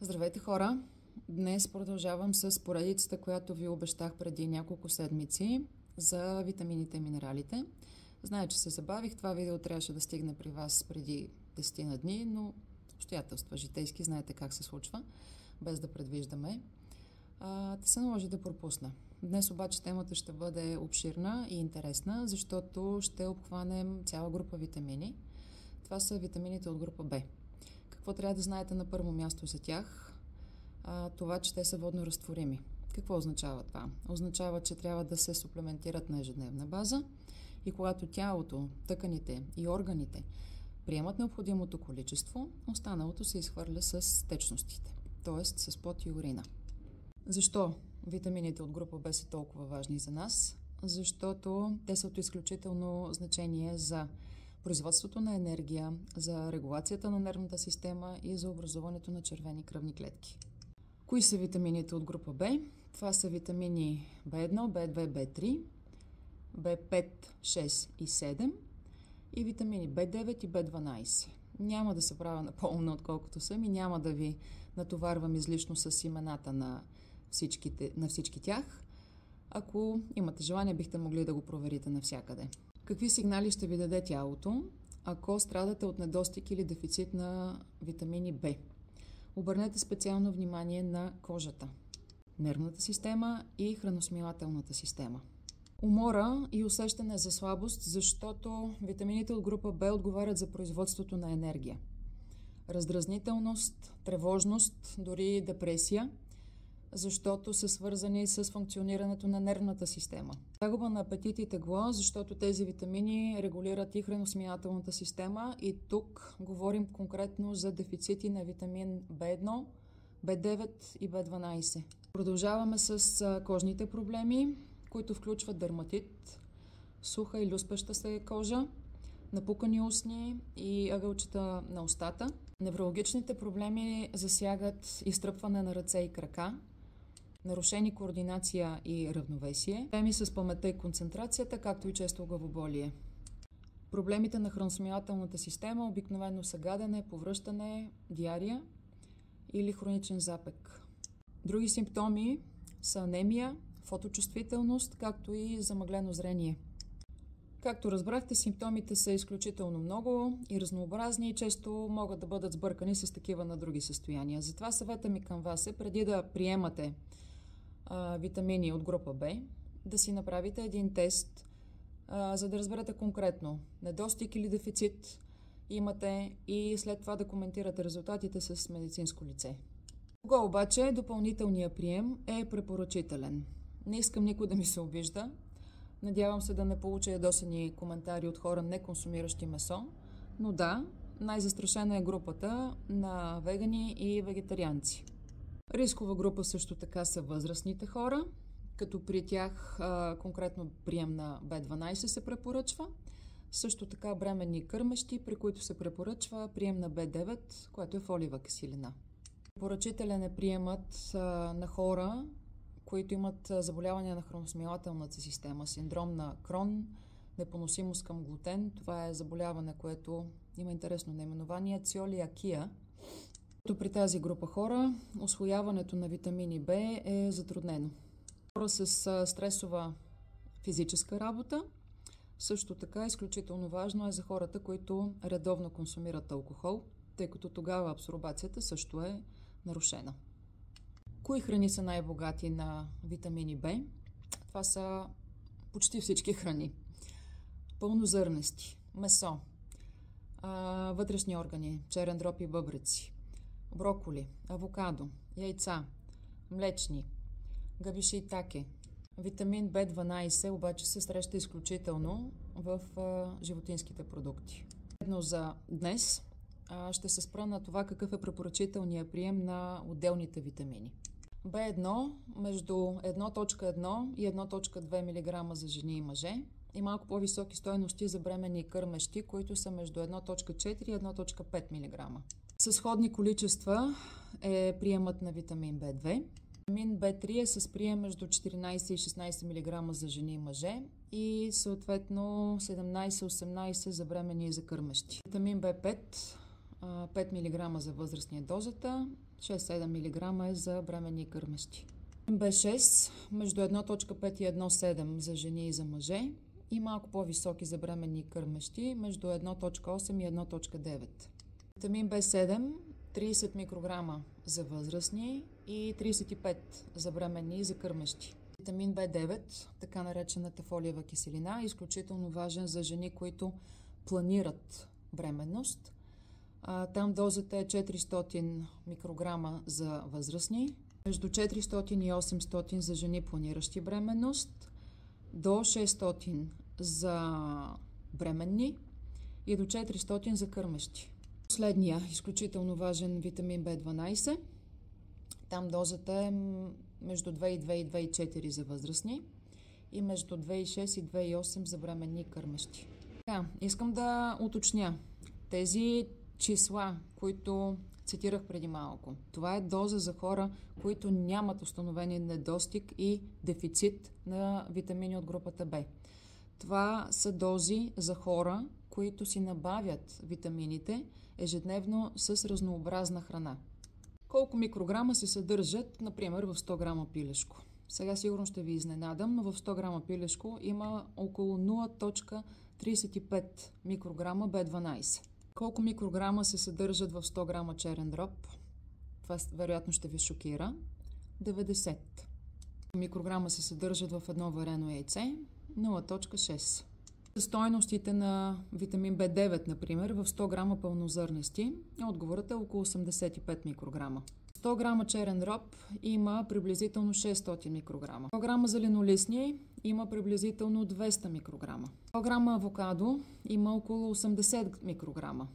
Здравейте, хора! Днес продължавам с поредицата, която ви обещах преди няколко седмици за витамините и минералите. Зная, че се забавих. Това видео трябваше да стигне при вас преди 10 на дни, но обстоятелства житейски, знаете как се случва, без да предвиждаме. Се наложи да пропусна. Днес обаче темата ще бъде обширна и интересна, защото ще обхванем цяла група витамини. Това са витамините от група Б. Какво трябва да знаете на първо място за тях? Това, че те са водноразтворими. Какво означава това? Означава, че трябва да се суплементират на ежедневна база и когато тялото, тъканите и органите приемат необходимото количество, останалото се изхвърля с течностите, т.е. с пот и урина. Защо витамините от група Б са толкова важни за нас? Защото те са от изключително значение за производството на енергия, за регулацията на нервната система и за образуването на червени кръвни клетки. Кои са витамините от група Б? Това са витамини В1, В2, В3, В5, 6 и 7 и витамини В9 и В12. Няма да се правя на по-умна, отколкото съм и няма да ви натоварвам излишно с имената на всички тях. Ако имате желание, бихте могли да го проверите навсякъде. Какви сигнали ще ви даде тялото, ако страдате от недостиг или дефицит на витамини В? Обърнете специално внимание на кожата, нервната система и храносмилателната система. Умора и усещане за слабост, защото витамините от група Б отговарят за производството на енергия. Раздразнителност, тревожност, дори депресия, защото са свързани с функционирането на нервната система. Загуба на апетит и тегло, защото тези витамини регулират и храносмилателната система и тук говорим конкретно за дефицити на витамин В1, В9 и В12. Продължаваме с кожните проблеми, които включват дерматит, суха и люспеща се кожа, напукани устни и ъгълчета на устата. Неврологичните проблеми засягат изтръпване на ръце и крака, нарушени координация и равновесие, проблеми с паметта и концентрацията, както и често главоболие. Проблемите на храносмилателната система обикновено са гадене, повръщане, диария или хроничен запек. Други симптоми са анемия, фоточувствителност, както и замъглено зрение. Както разбрахте, симптомите са изключително много и разнообразни и често могат да бъдат сбъркани с такива на други състояния. Затова съвета ми към вас е, преди да приемате витамини от група Б, да си направите един тест, за да разберете конкретно недостиг или дефицит имате и след това да коментирате резултатите с медицинско лице. Кога обаче допълнителният прием е препоръчителен? Не искам никой да ми се обижда. Надявам се да не получа ядосани коментари от хора, не консумиращи месо, но да, най-застрашена е групата на вегани и вегетарианци. Рискова група също така са възрастните хора, като при тях конкретно прием на B12 се препоръчва. Също така бременни кърмещи, при които се препоръчва прием на B9, което е фолиева киселина. Препоръчителен е приемът на хора, които имат заболявания на храносмилателната система, синдром на Крон, непоносимост към глутен. Това е заболяване, което има интересно наименование целиакия. При тази група хора усвояването на витамини Б е затруднено. Хора с стресова физическа работа, също така изключително важно е за хората, които редовно консумират алкохол, тъй като тогава абсорбацията също е нарушена. Кои храни са най-богати на витамини Б? Това са почти всички храни. Пълнозърнести, месо, вътрешни органи, черен дроб и бъбреци, броколи, авокадо, яйца, млечни, гъби шиитаке. Витамин B12 обаче се среща изключително в животинските продукти. Едно за днес ще се спра на това какъв е препоръчителният прием на отделните витамини. B1 между 1.1 и 1.2 мг за жени и мъже и малко по-високи стойности за бременни и кърмещи, които са между 1.4 и 1.5 мг. С сходни количества е приемът на витамин B2. Витамин B3 е с прием между 14 и 16 мг за жени и мъже и съответно 17-18 за бременни и за кърмещи. Витамин B5 5 мг за възрастни е дозата, 6-7 мг е за бременни и кърмещи. B6 между 1.5 и 1.7 за жени и за мъже и малко по-високи за бременни и кърмещи между 1.8 и 1.9. Витамин B7 30 микрограма за възрастни и 35 за бременни и за кърмещи. Витамин B9, така наречената фолиева киселина, е изключително важен за жени, които планират бременност. Там дозата е 400 микрограма за възрастни, между 400 и 800 за жени, планиращи бременност, до 600 за бременни и до 400 за кърмещи. Последния изключително важен витамин B12. Там дозата е между 2,2 и 2,4 за възрастни и между 2,6 и 2,8 за бременни и кърмещи. Искам да уточня тези числа, които цитирах преди малко. Това е доза за хора, които нямат установени недостиг и дефицит на витамини от групата Б. Това са дози за хора, които си набавят витамините ежедневно с разнообразна храна. Колко микрограма се съдържат, например, в 100 грама пилешко? Сега сигурно ще ви изненадам, но в 100 грама пилешко има около 0.35 микрограма B12. Колко микрограма се съдържат в 100 грама черен дроб? Това вероятно ще ви шокира. 90 микрограма се съдържат в едно варено яйце. 0.6. Стойностите на витамин B9, например, в 100 грама пълнозърнести, отговорът е около 85 микрограма. 100 грама черен дроб има приблизително 600 микрограма. 100 грама зеленолистни има приблизително 200 микрограма. 100 грама авокадо има около 80 микрограма.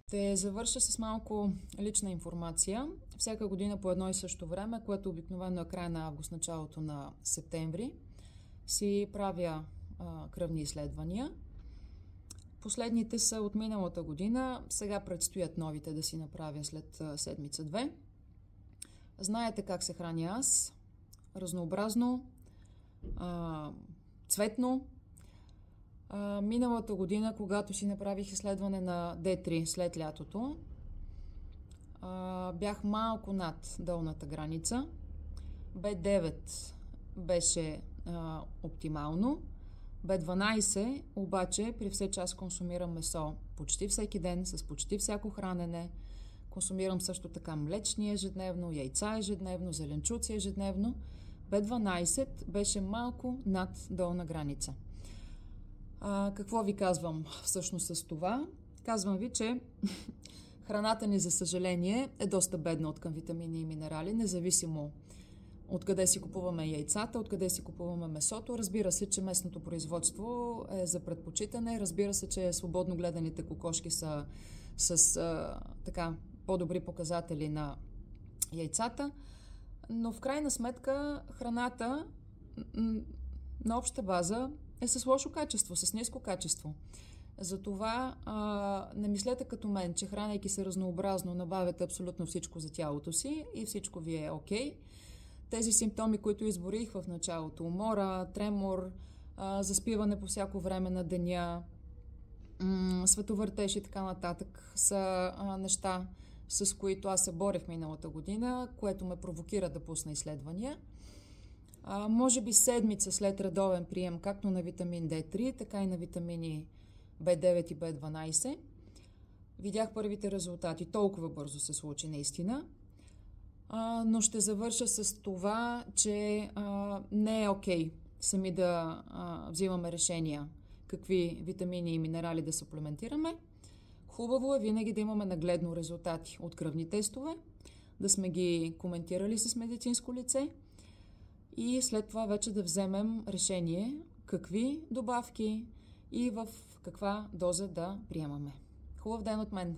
Ще завърша с малко лична информация. Всяка година по едно и също време, което обикновено е края на август, началото на септември, си правя кръвни изследвания. Последните са от миналата година, сега предстоят новите да си направя след седмица-две. Знаете как се храня аз. Разнообразно, цветно. Миналата година, когато си направих изследване на D3 след лятото, бях малко над долната граница. B9 беше оптимално. B12 обаче при все час консумирам месо почти всеки ден, с почти всяко хранене. Консумирам също така млечни ежедневно, яйца ежедневно, зеленчуци ежедневно. B12 беше малко над долна граница. Какво ви казвам всъщност с това? Казвам ви, че храната ни, за съжаление, е доста бедна откъм витамини и минерали, независимо откъде си купуваме яйцата, откъде си купуваме месото. Разбира се, че местното производство е за предпочитане. Разбира се, че свободно гледаните кокошки са с така по-добри показатели на яйцата. Но в крайна сметка храната на обща база е с лошо качество, с ниско качество. Затова не мислете като мен, че хранейки се разнообразно набавяте абсолютно всичко за тялото си и всичко ви е окей. Тези симптоми, които изборих в началото, умора, тремор, заспиване по всяко време на деня, световъртеж и така нататък, са неща, с които аз се борех миналата година, което ме провокира да пусна изследвания. Може би седмица след редовен прием, както на витамин D3, така и на витамини B9 и B12, видях първите резултати. Толкова бързо се случи наистина. Но ще завърша с това, че не е окей сами да взимаме решения какви витамини и минерали да суплементираме. Хубаво е винаги да имаме нагледно резултати от кръвни тестове, да сме ги коментирали с медицинско лице и след това вече да вземем решение какви добавки и в каква доза да приемаме. Хубав ден от мен!